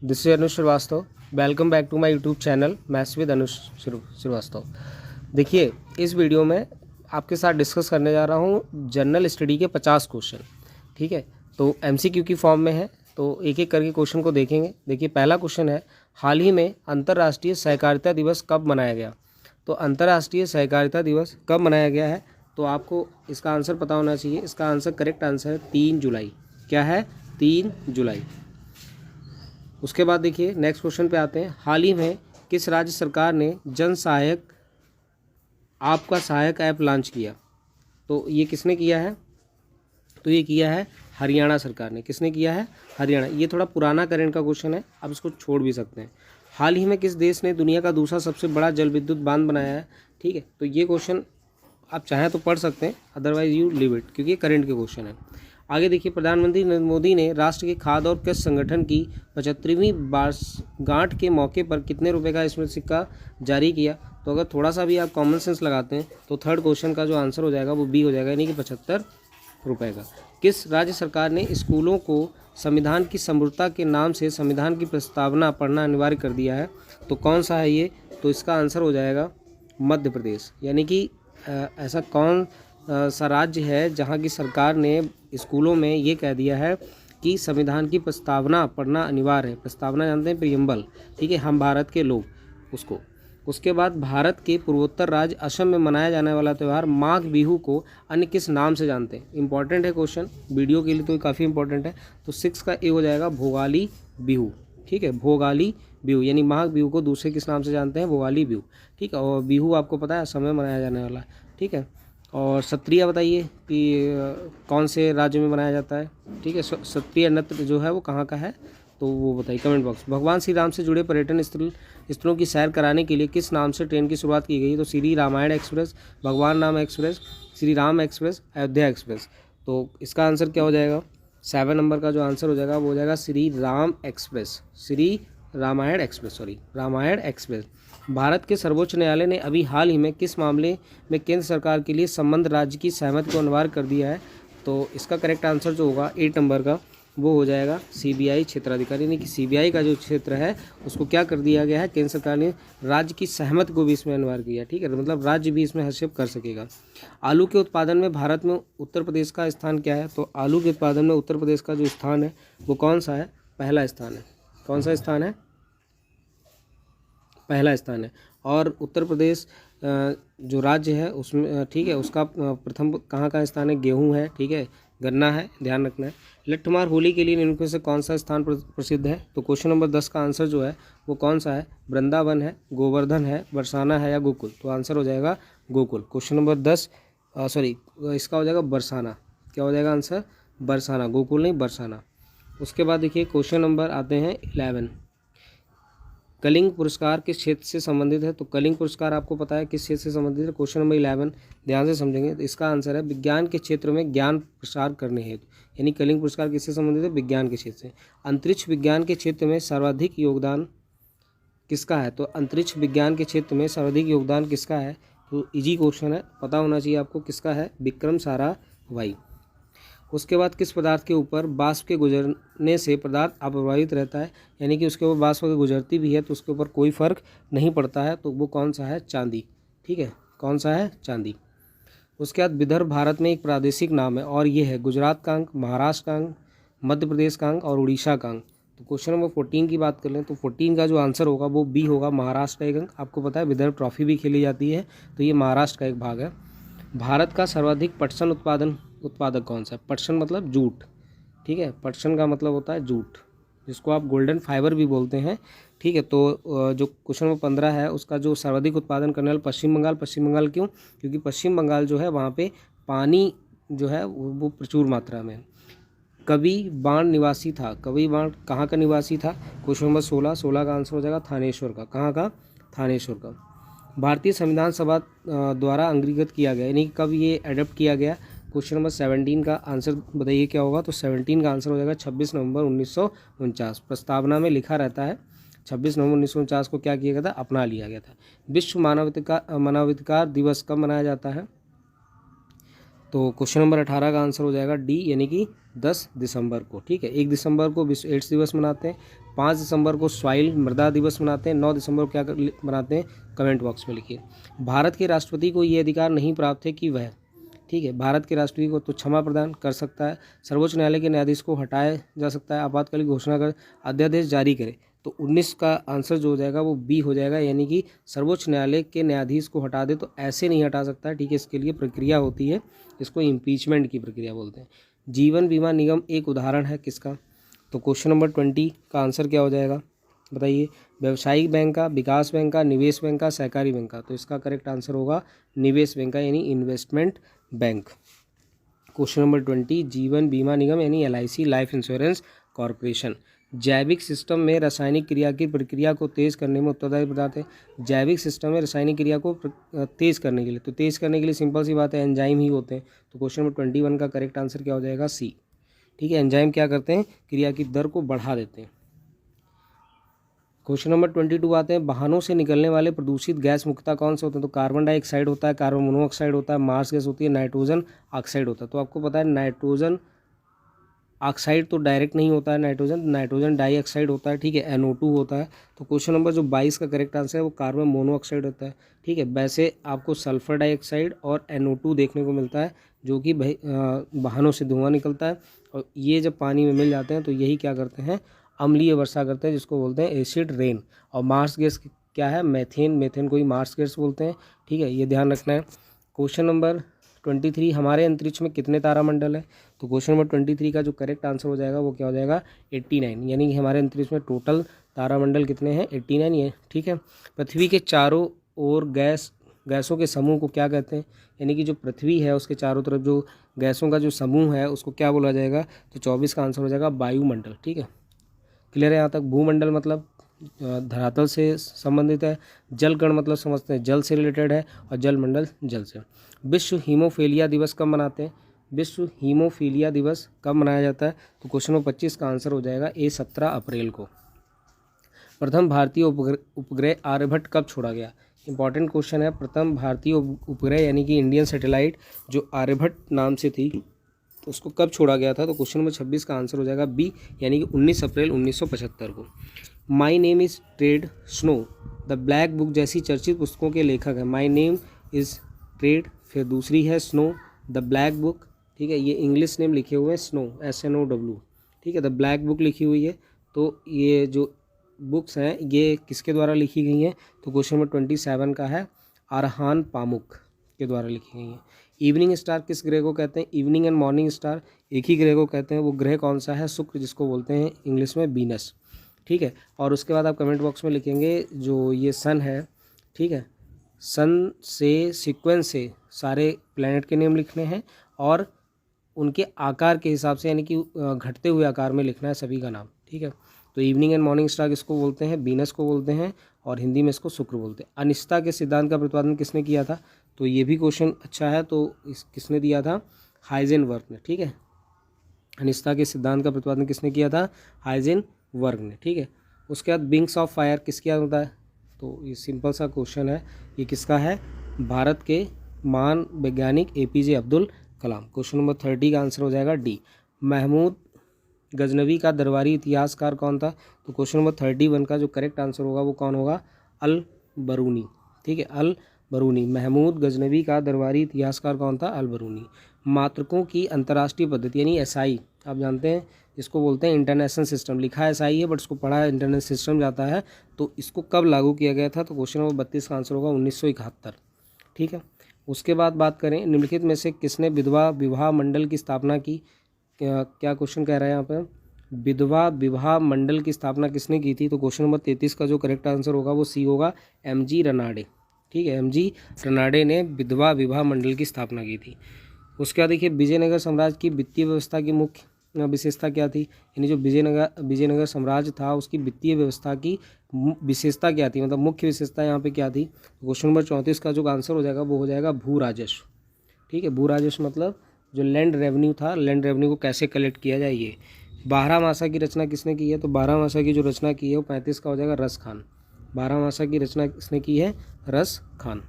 This is Anuj Shrivastava. Welcome back to my YouTube channel maths with Anuj Shrivastava. देखिए, इस video में आपके साथ डिस्कस करने जा रहा हूँ जनरल स्टडी के 50 क्वेश्चन। ठीक है, तो एमसीक्यू की फॉर्म में है, तो एक एक करके क्वेश्चन को देखेंगे। देखिए, पहला क्वेश्चन है, हाल ही में अंतर्राष्ट्रीय सहकारिता दिवस कब मनाया गया? तो अंतर्राष्ट्रीय सहकारिता दिवस कब मनाया गया है, तो आपको इसका आंसर पता होना चाहिए। इसका आंसर, करेक्ट आंसर है 3 जुलाई। क्या है? 3 जुलाई। उसके बाद देखिए, नेक्स्ट क्वेश्चन पे आते हैं। हाल ही में किस राज्य सरकार ने जन सहायक आपका सहायक ऐप लॉन्च किया? तो ये किसने किया है? तो ये किया है हरियाणा सरकार ने। किसने किया है? हरियाणा। ये थोड़ा पुराना करंट का क्वेश्चन है, आप इसको छोड़ भी सकते हैं। हाल ही में किस देश ने दुनिया का दूसरा सबसे बड़ा जल विद्युत बांध बनाया है? ठीक है, तो ये क्वेश्चन आप चाहें तो पढ़ सकते हैं, अदरवाइज यू लीव इट, क्योंकि ये करंट के क्वेश्चन है। आगे देखिए, प्रधानमंत्री नरेंद्र मोदी ने राष्ट्र के खाद्य और कृषि संगठन की 75वीं वर्षगांठ के मौके पर कितने रुपए का स्मृति सिक्का जारी किया? तो अगर थोड़ा सा भी आप कॉमन सेंस लगाते हैं तो थर्ड क्वेश्चन का जो आंसर हो जाएगा वो बी हो जाएगा, यानी कि 75 रुपए का। किस राज्य सरकार ने स्कूलों को संविधान की समृद्धता के नाम से संविधान की प्रस्तावना पढ़ना अनिवार्य कर दिया है? तो कौन सा है ये? तो इसका आंसर हो जाएगा मध्य प्रदेश। यानी कि ऐसा कौन सा राज्य है जहाँ की सरकार ने स्कूलों में ये कह दिया है कि संविधान की प्रस्तावना पढ़ना अनिवार्य है। प्रस्तावना जानते हैं, प्रियम्बल। ठीक है, हम भारत के लोग उसको। उसके बाद, भारत के पूर्वोत्तर राज्य असम में मनाया जाने वाला त्यौहार माघ बिहू को अन्य किस नाम से जानते हैं? इंपॉर्टेंट है क्वेश्चन, वीडियो के लिए तो काफ़ी इंपॉर्टेंट है। तो 6 का ए हो जाएगा भोगाली बिहू। ठीक है, भोगाली बिहू, यानी माघ बिहू को दूसरे किस नाम से जानते हैं? भोगाली बिहू। ठीक है, और बिहू आपको पता है असम में मनाया जाने वाला है। ठीक है, और सत्रिया बताइए कि कौन से राज्य में मनाया जाता है? ठीक है, सत्रिया नृत्य जो है वो कहाँ का है, तो वो बताइए कमेंट बॉक्स। भगवान श्री राम से जुड़े पर्यटन स्थलों की सैर कराने के लिए किस नाम से ट्रेन की शुरुआत की गई? तो श्री रामायण एक्सप्रेस, भगवान Ram express, Shri Ram express, Ayodhya express. तो इसका आंसर क्या हो जाएगा? 7 नंबर का जो आंसर हो जाएगा वो हो जाएगा Shri Ram express, Shri Ramayan express, sorry Ramayan express. Bharat के सर्वोच्च न्यायालय ने अभी हाल ही में किस मामले में केंद्र सरकार के लिए संबंद्ध राज्य की सहमति को अनिवार्य कर दिया है? तो इसका करेक्ट आंसर जो होगा 8 नंबर का वो हो जाएगा सीबीआई क्षेत्राधिकारी, यानी कि सीबीआई का जो क्षेत्र है उसको क्या कर दिया गया है? केंद्र सरकार ने राज्य की सहमति को भी इसमें अनिवार्य किया। ठीक है, तो मतलब राज्य भी इसमें हस्तक्षेप कर सकेगा। आलू के उत्पादन में भारत में उत्तर प्रदेश का स्थान क्या है? तो आलू के उत्पादन में उत्तर प्रदेश का जो स्थान है वो कौन सा है? पहला स्थान है। कौन सा स्थान है? पहला स्थान है। और उत्तर प्रदेश जो राज्य है उसमें, ठीक है, उसका प्रथम कहाँ का स्थान है? गेहूं है। ठीक है, गन्ना है, ध्यान रखना है। लट्ठमार होली के लिए निम्नलिखित में से कौन सा स्थान प्रसिद्ध है? तो क्वेश्चन नंबर 10 का आंसर जो है वो कौन सा है? वृंदावन है, गोवर्धन है, बरसाना है या गोकुल? तो आंसर हो जाएगा गोकुल। क्वेश्चन नंबर 10 सॉरी इसका हो जाएगा बरसाना। क्या हो जाएगा आंसर? बरसाना, गोकुल नहीं, बरसाना। उसके बाद देखिए, क्वेश्चन नंबर आते हैं 11। कलिंग पुरस्कार किस क्षेत्र से संबंधित है? तो कलिंग पुरस्कार आपको पता है किस क्षेत्र से संबंधित है। क्वेश्चन नंबर 11 ध्यान से समझेंगे तो इसका आंसर है विज्ञान के क्षेत्र में ज्ञान प्रसार करने हेतु। यानी कलिंग पुरस्कार किससे संबंधित है? विज्ञान के क्षेत्र से। अंतरिक्ष विज्ञान के क्षेत्र में सर्वाधिक योगदान किसका है? तो अंतरिक्ष विज्ञान के क्षेत्र में सर्वाधिक योगदान किसका है? तो इजी क्वेश्चन है, पता होना चाहिए आपको किसका है? विक्रम साराभाई। उसके बाद, किस पदार्थ के ऊपर वाष्प के गुजरने से पदार्थ अप्रभावित रहता है? यानी कि उसके ऊपर वाष्प अगर गुजरती भी है तो उसके ऊपर कोई फर्क नहीं पड़ता है। तो वो कौन सा है? चांदी। ठीक है, कौन सा है? चांदी। उसके बाद, विदर्भ भारत में एक प्रादेशिक नाम है और ये है गुजरात का अंक, महाराष्ट्र का अंक, मध्य प्रदेश का अंक और उड़ीसा का अंक। तो क्वेश्चन नंबर 14 की बात कर लें तो 14 का जो आंसर होगा वो बी होगा, महाराष्ट्र का एक अंक। आपको पता है विदर्भ ट्रॉफी भी खेली जाती है, तो ये महाराष्ट्र का एक भाग है। भारत का सर्वाधिक पटसन उत्पादक कौन सा है? पटसन मतलब जूट। ठीक है, पटसन का मतलब होता है जूट, जिसको आप गोल्डन फाइबर भी बोलते हैं। ठीक है, तो जो क्वेश्चन नंबर 15 है उसका जो सर्वाधिक उत्पादन करने वाला पश्चिम बंगाल। पश्चिम बंगाल क्यों? क्योंकि पश्चिम बंगाल जो है वहाँ पे पानी जो है वो प्रचुर मात्रा में। कवि बाण निवासी था। कवि बाण कहाँ का निवासी था? क्वेश्चन नंबर 16 का आंसर हो जाएगा थानेश्वर का। कहाँ का? थानेश्वर का। भारतीय संविधान सभा द्वारा अंगीकृत किया गया, यानी कब ये एडप्ट किया गया? क्वेश्चन नंबर 17 का आंसर बताइए क्या होगा? तो 17 का आंसर हो जाएगा 26 नवंबर 1949। प्रस्तावना में लिखा रहता है 26 नवंबर 1949 को क्या किया गया था? अपना लिया गया था। विश्व मानवाधिकार दिवस कब मनाया जाता है? तो क्वेश्चन नंबर 18 का आंसर हो जाएगा डी, यानी कि 10 दिसंबर को। ठीक है, 1 दिसंबर को विश्व एड्स दिवस मनाते हैं, 5 दिसंबर को सॉइल मृदा दिवस मनाते हैं। 9 दिसंबर को क्या मनाते हैं, कमेंट बॉक्स में लिखिए। भारत के राष्ट्रपति को ये अधिकार नहीं प्राप्त है कि वह, ठीक है, भारत के राष्ट्रपति को तो क्षमा प्रदान कर सकता है, सर्वोच्च न्यायालय के न्यायाधीश को हटाया जा सकता है, आपातकालीन घोषणा कर अध्यादेश जारी करे। तो 19 का आंसर जो हो जाएगा वो बी हो जाएगा, यानी कि सर्वोच्च न्यायालय के न्यायाधीश को हटा दे तो ऐसे नहीं हटा सकता, ठीक है, इसके लिए प्रक्रिया होती है, इसको इम्पीचमेंट की प्रक्रिया बोलते हैं। जीवन बीमा निगम एक उदाहरण है किसका, तो क्वेश्चन नंबर 20 का आंसर क्या हो जाएगा बताइए, व्यवसायिक बैंक का, विकास बैंक का, निवेश बैंक का, सहकारी बैंक का। तो इसका करेक्ट आंसर होगा निवेश बैंक का, यानी इन्वेस्टमेंट बैंक। क्वेश्चन नंबर 20, जीवन बीमा निगम यानी LIC, लाइफ इंश्योरेंस कॉरपोरेशन। जैविक सिस्टम में रासायनिक क्रिया की प्रक्रिया को तेज करने में उत्तरदायी पदार्थ है। जैविक सिस्टम में रासायनिक क्रिया को तेज करने के लिए, तो तेज करने के लिए सिंपल सी बात है, एंजाइम ही होते हैं। तो क्वेश्चन नंबर 21 का करेक्ट आंसर क्या हो जाएगा, सी, ठीक है, एंजाइम क्या करते हैं, क्रिया की दर को बढ़ा देते हैं। क्वेश्चन नंबर 22 आते हैं, वाहनों से निकलने वाले प्रदूषित गैस मुख्यतः कौन से होते हैं, तो कार्बन डाइऑक्साइड होता है, कार्बन मोनोऑक्साइड होता है, मार्स गैस होती है, नाइट्रोजन ऑक्साइड होता है। तो आपको पता है नाइट्रोजन ऑक्साइड तो डायरेक्ट नहीं होता है, नाइट्रोजन डाइऑक्साइड होता है, ठीक है, NO2 होता है। तो क्वेश्चन नंबर जो 22 का करेक्ट आंसर है वो कार्बन मोनोऑक्साइड होता है, ठीक है। वैसे आपको सल्फर डाइऑक्साइड और NO2 देखने को मिलता है, जो कि वाहनों से धुआं निकलता है, और ये जब पानी में मिल जाते हैं तो यही क्या करते हैं, अम्लीय वर्षा करते हैं, जिसको बोलते हैं एसिड रेन। और मार्स गैस क्या है, मेथेन को ही मार्स गैस बोलते हैं, ठीक है, ये ध्यान रखना है। क्वेश्चन नंबर 23, हमारे अंतरिक्ष में कितने तारामंडल है, तो क्वेश्चन नंबर 23 का जो करेक्ट आंसर हो जाएगा वो क्या हो जाएगा, 89, यानी कि हमारे अंतरिक्ष में टोटल तारामंडल कितने हैं, 89 ये, ठीक है। पृथ्वी के चारों ओर गैसों के समूह को क्या कहते हैं, यानी कि जो पृथ्वी है उसके चारों तरफ जो गैसों का जो समूह है उसको क्या बोला जाएगा, तो 24 का आंसर हो जाएगा वायुमंडल, ठीक है। क्लियर है यहाँ तक। भूमंडल मतलब धरातल से संबंधित है, जल कण मतलब समझते हैं जल से रिलेटेड है, और जल मंडल जल से। विश्व हीमोफीलिया दिवस कब मनाते हैं, विश्व हीमोफीलिया दिवस कब मनाया जाता है, तो क्वेश्चन नंबर 25 का आंसर हो जाएगा ए, 17 अप्रैल को। प्रथम भारतीय उपग्रह आर्यभट्ट कब छोड़ा गया, इंपॉर्टेंट क्वेश्चन है। प्रथम भारतीय उपग्रह यानी कि इंडियन सैटेलाइट जो आर्यभट्ट नाम से थी उसको कब छोड़ा गया था, तो क्वेश्चन नंबर 26 का आंसर हो जाएगा बी, यानी कि 19 अप्रैल 1975 को। My name is trade snow the black book जैसी चर्चित पुस्तकों के लेखक हैं। माई नेम इज़ ट्रेड, फिर दूसरी है स्नो द ब्लैक बुक, ठीक है, ये इंग्लिश नेम लिखे हुए हैं स्नो, SNOW, ठीक है, द ब्लैक बुक लिखी हुई है। तो ये जो बुक्स हैं ये किसके द्वारा लिखी गई हैं, तो क्वेश्चन नंबर 27 का है अरहान पामुक के द्वारा लिखी गई हैं। इवनिंग स्टार किस ग्रह को कहते हैं, इवनिंग एंड मॉर्निंग स्टार एक ही ग्रह को कहते हैं, वो ग्रह कौन सा है, शुक्र, जिसको बोलते हैं इंग्लिश में वीनस, ठीक है। और उसके बाद आप कमेंट बॉक्स में लिखेंगे जो ये सन है, ठीक है, सन से सीक्वेंस से सारे प्लैनेट के नेम लिखने हैं और उनके आकार के हिसाब से, यानी कि घटते हुए आकार में लिखना है सभी का नाम, ठीक है। तो इवनिंग एंड मॉर्निंग स्टार किसको बोलते हैं, वीनस को बोलते हैं, और हिंदी में इसको शुक्र बोलते हैं। अनिश्चितता के सिद्धांत का प्रतिपादन किसने किया था, तो ये भी क्वेश्चन अच्छा है, तो किसने दिया था, हाइजेनबर्ग ने, ठीक है। अनिश्चितता के सिद्धांत का प्रतिपादन किसने किया था, हाइजेनबर्ग ने, ठीक है। उसके बाद विंग्स ऑफ फायर किसके याद होता है, तो ये सिंपल सा क्वेश्चन है, ये किसका है, भारत के महान वैज्ञानिक APJ Abdul Kalam. Question number 30 का आंसर हो जाएगा डी। महमूद गजनवी का दरबारी इतिहासकार कौन था, तो क्वेश्चन नंबर 31 का जो करेक्ट आंसर होगा वो कौन होगा, अल बरूनी, ठीक है, अल बरूनी। महमूद गजनवी का दरबारी इतिहासकार कौन था, अल बरूनी। मात्रकों की अंतर्राष्ट्रीय पद्धति यानी SI, आप जानते हैं इसको बोलते हैं इंटरनेशनल सिस्टम, लिखा है SI है बट इसको पढ़ा इंटरनेशनल सिस्टम जाता है। तो इसको कब लागू किया गया था, तो क्वेश्चन नंबर 32 का आंसर होगा 1971, ठीक है। उसके बाद बात करें निम्नलिखित में से किसने विधवा विवाह मंडल की स्थापना की, क्या क्वेश्चन कह रहा है यहाँ पर, विधवा विवाह मंडल की स्थापना किसने की थी, तो क्वेश्चन नंबर 33 का जो करेक्ट आंसर होगा वो सी होगा, MG रनाडे, ठीक है, MG रनाडे ने विधवा विवाह मंडल की स्थापना की थी। उसके बाद देखिए विजयनगर साम्राज्य की वित्तीय व्यवस्था की मुख्य विशेषता क्या थी, यानी जो विजयनगर साम्राज्य था उसकी वित्तीय व्यवस्था की विशेषता क्या थी, मतलब मुख्य विशेषता यहाँ पे क्या थी, क्वेश्चन नंबर 34 का जो आंसर हो जाएगा वो हो जाएगा भू राजस्व, ठीक है। भू राजस्व मतलब जो लैंड रेवेन्यू था, लैंड रेवेन्यू को कैसे कलेक्ट किया जाए। ये 12 मासा की रचना किसने की है, तो 12 मासा की जो रचना की है वो 35 का हो जाएगा रस खान। 12 मासा की रचना किसने की है, रस खान।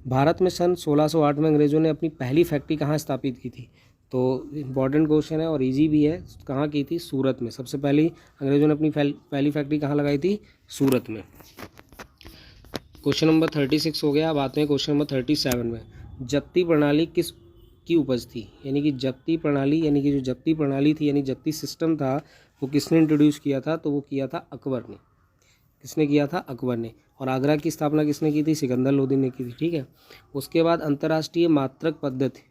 भारत में सन 1608 में अंग्रेजों ने अपनी पहली फैक्ट्री कहाँ स्थापित की थी, तो इम्पॉर्टेंट क्वेश्चन है और इजी भी है। कहाँ की थी? सूरत में। सबसे पहली अंग्रेजों ने अपनी पहली फैक्ट्री कहाँ लगाई थी? सूरत में। क्वेश्चन नंबर 36 हो गया। अब आते हैं क्वेश्चन नंबर 37 में। जप्ती प्रणाली किस की उपज थी? यानी कि जप्ती प्रणाली, यानी कि जो जप्ती प्रणाली थी यानी जप्ती सिस्टम था वो किसने इंट्रोड्यूस किया था? तो वो किया था अकबर ने। किसने किया था? अकबर ने। और आगरा की स्थापना किसने की थी? सिकंदर लोदी ने की थी। ठीक है। उसके बाद अंतर्राष्ट्रीय मात्रक पद्धति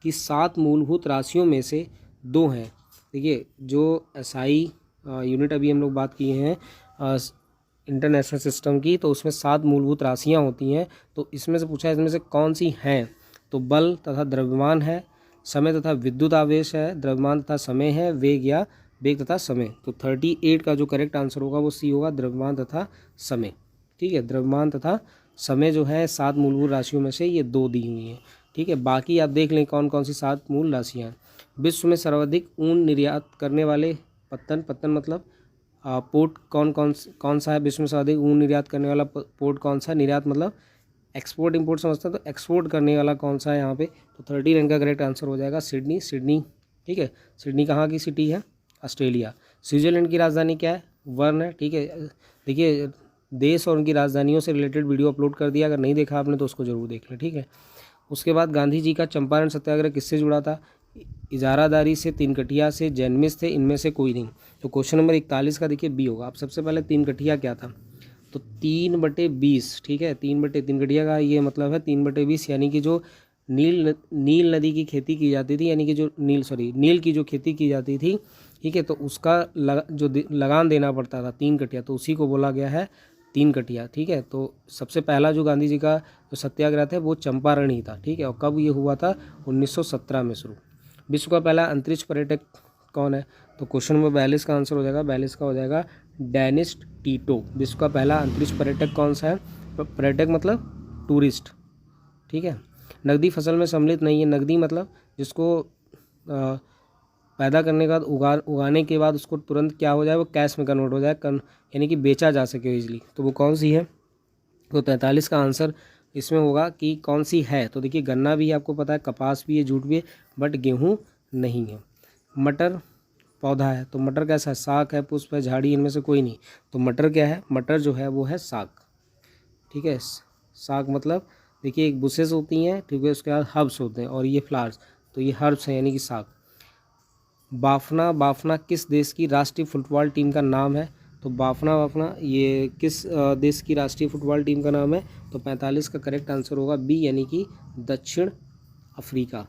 की 7 मूलभूत राशियों में से 2 हैं। देखिए जो SI यूनिट अभी हम लोग बात किए हैं इंटरनेशनल सिस्टम की, तो उसमें 7 मूलभूत राशियां होती हैं। तो इसमें से पूछा है इसमें से कौन सी हैं? तो बल तथा द्रव्यमान है, समय तथा विद्युत आवेश है, द्रव्यमान तथा समय है, वेग तथा समय। तो 38 का जो करेक्ट आंसर होगा वो सी होगा, द्रव्यमान तथा समय। ठीक है, द्रव्यमान तथा समय जो है 7 मूलभूत राशियों में से ये 2 दी हुई हैं। ठीक है, बाकी आप देख लें कौन कौन सी 7 मूल राशियाँ हैं। विश्व में सर्वाधिक ऊन निर्यात करने वाले पत्तन मतलब पोर्ट कौन सा है? विश्व में सर्वाधिक ऊन निर्यात करने वाला पोर्ट कौन सा? निर्यात मतलब एक्सपोर्ट इंपोर्ट समझते हैं, तो एक्सपोर्ट करने वाला कौन सा है यहाँ पे? तो 30 रैंक का करेक्ट आंसर हो जाएगा सिडनी। ठीक है, सिडनी कहाँ की सिटी है? ऑस्ट्रेलिया। स्विट्जरलैंड की राजधानी क्या है? बर्न है। ठीक है, देखिए देश और उनकी राजधानियों से रिलेटेड वीडियो अपलोड कर दिया, अगर नहीं देखा आपने तो उसको जरूर देख लें। ठीक है। उसके बाद गांधी जी का चंपारण सत्याग्रह किससे जुड़ा था? इजारादारी से, तीनकठिया से, जैनमिस थे, इनमें से कोई नहीं। तो क्वेश्चन नंबर 41 का देखिए बी होगा। अब सबसे पहले तीनकठिया क्या था? तो 3/20। ठीक है, 3/3 का ये मतलब है 3/20, यानी कि जो नील नदी की खेती की जाती थी, यानी कि जो नील की जो खेती की जाती थी। ठीक है, तो उसका जो लगान देना पड़ता था 3 कटिया, तो उसी को बोला गया है 3 कटिया। ठीक है, तो सबसे पहला जो गांधी जी का जो सत्याग्रह था वो चंपारण ही था। ठीक है, और कब ये हुआ था? 1917 में शुरू। विश्व का पहला अंतरिक्ष पर्यटक कौन है? तो क्वेश्चन नंबर 42 का आंसर हो जाएगा, 42 का हो जाएगा डेनिस टीटो। विश्व का पहला अंतरिक्ष पर्यटक कौन सा है? पर्यटक मतलब टूरिस्ट। ठीक है। नकदी फसल में सम्मिलित नहीं है। नकदी मतलब जिसको पैदा करने के बाद उगाने के बाद उसको तुरंत क्या हो जाए? वो कैश में कन्वर्ट हो जाए, यानी कि बेचा जा सके इजीली। तो वो कौन सी है? तो 43 का आंसर इसमें होगा कि कौन सी है। तो देखिए गन्ना भी है, आपको पता है, कपास भी है, जूट भी है, बट गेहूँ नहीं है। मटर पौधा है, तो मटर कैसा है? साग है, पुष्प है, झाड़ी, इनमें से कोई नहीं। तो मटर क्या है? मटर जो है वो है साग। ठीक है, साग मतलब देखिए एक बुशेस होती हैं, ठीक है, उसके बाद हर्ब्स होते हैं और ये फ्लावर्स, तो ये हर्ब्स हैं यानी कि साग। बाफना किस देश की राष्ट्रीय फुटबॉल टीम का नाम है? तो बाफना ये किस देश की राष्ट्रीय फुटबॉल टीम का नाम है? तो 45 का करेक्ट आंसर होगा बी, यानी कि दक्षिण अफ्रीका।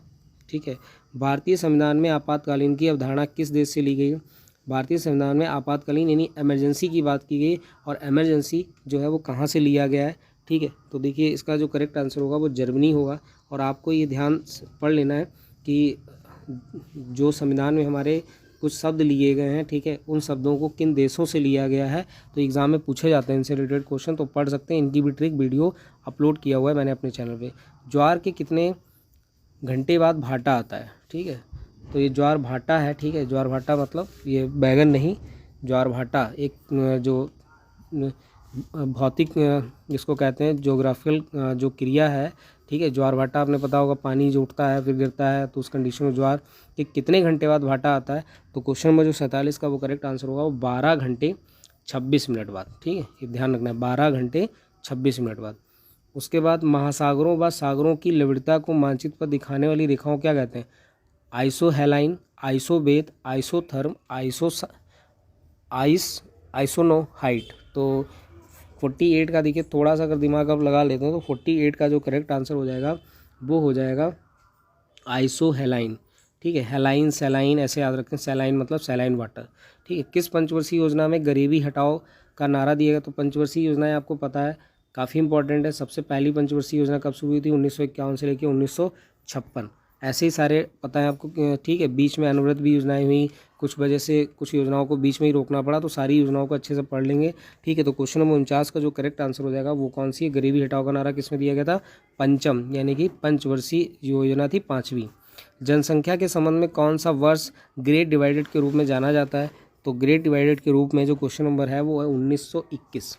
ठीक है। भारतीय संविधान में आपातकालीन की अवधारणा किस देश से ली गई है? भारतीय संविधान में आपातकालीन यानी इमरजेंसी की बात की गई, और इमरजेंसी जो है वो कहाँ से लिया गया है? ठीक है, तो देखिए इसका जो करेक्ट आंसर होगा वो जर्मनी होगा। और आपको ये ध्यान पढ़ लेना है कि जो संविधान में हमारे कुछ शब्द लिए गए हैं, ठीक है, उन शब्दों को किन देशों से लिया गया है। तो एग्ज़ाम में पूछे जाते हैं इनसे रिलेटेड क्वेश्चन, तो पढ़ सकते हैं। इनकी भी ट्रिक वीडियो अपलोड किया हुआ है मैंने अपने चैनल पे। ज्वार के कितने घंटे बाद भाटा आता है? ठीक है, तो ये ज्वार भाटा है। ठीक है, ज्वार भाटा मतलब ये बैगन नहीं, ज्वार भाटा एक जो भौतिक जिसको कहते हैं जोग्राफिकल जो क्रिया है। ठीक है, ज्वार भाटा आपने पता होगा, पानी जो उठता है फिर गिरता है, तो उस कंडीशन में ज्वार के कितने घंटे बाद भाटा आता है? तो क्वेश्चन नंबर जो 47 का वो करेक्ट आंसर होगा वो 12 घंटे 26 मिनट बाद। ठीक है, ये ध्यान रखना है, 12 घंटे 26 मिनट बाद। उसके बाद महासागरों व सागरों की लवणता को मानचित्र पर दिखाने वाली रेखाओं क्या कहते हैं? आइसोहेलाइन, आइसोबेथ, आइसोथर्म, आइसोनोहाइट। तो 48 का देखिए थोड़ा सा अगर दिमाग आप लगा लेते हैं तो 48 का जो करेक्ट आंसर हो जाएगा वो हो जाएगा आइसोहेलाइन। ठीक है, हेलाइन सैलाइन ऐसे याद रखें, सैलाइन मतलब सैलाइन वाटर। ठीक है, किस पंचवर्षीय योजना में गरीबी हटाओ का नारा दिया गया? तो पंचवर्षीय योजनाएं आपको पता है काफ़ी इंपॉर्टेंट है। सबसे पहली पंचवर्षीय योजना कब शुरू हुई थी? 1951 से लेकर 1956। ऐसे ही सारे पता है आपको। ठीक है, बीच में अनवरत भी योजनाएं हुई, कुछ वजह से कुछ योजनाओं को बीच में ही रोकना पड़ा, तो सारी योजनाओं को अच्छे से पढ़ लेंगे। ठीक है, तो क्वेश्चन नंबर 49 का जो करेक्ट आंसर हो जाएगा वो कौन सी है? गरीबी हटाओ का नारा किसमें दिया गया था? पंचम, यानी कि पंचवर्षीय योजना थी, 5वीं। जनसंख्या के संबंध में कौन सा वर्ष ग्रेट डिवाइडेड के रूप में जाना जाता है? तो ग्रेट डिवाइडेड के रूप में जो क्वेश्चन नंबर है वो है 1921।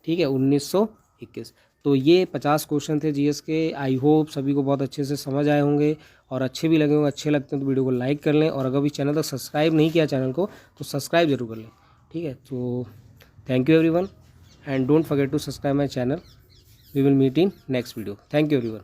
ठीक है, 1921। तो ये 50 क्वेश्चन थे जीएस के। आई होप सभी को बहुत अच्छे से समझ आए होंगे और अच्छे भी लगे होंगे, अच्छे लगते हैं तो वीडियो को लाइक कर लें, और अगर भी चैनल तक सब्सक्राइब नहीं किया चैनल को तो सब्सक्राइब जरूर कर लें। ठीक है, तो thank you everyone and don't forget to subscribe my channel. We will meet in next video. Thank you everyone.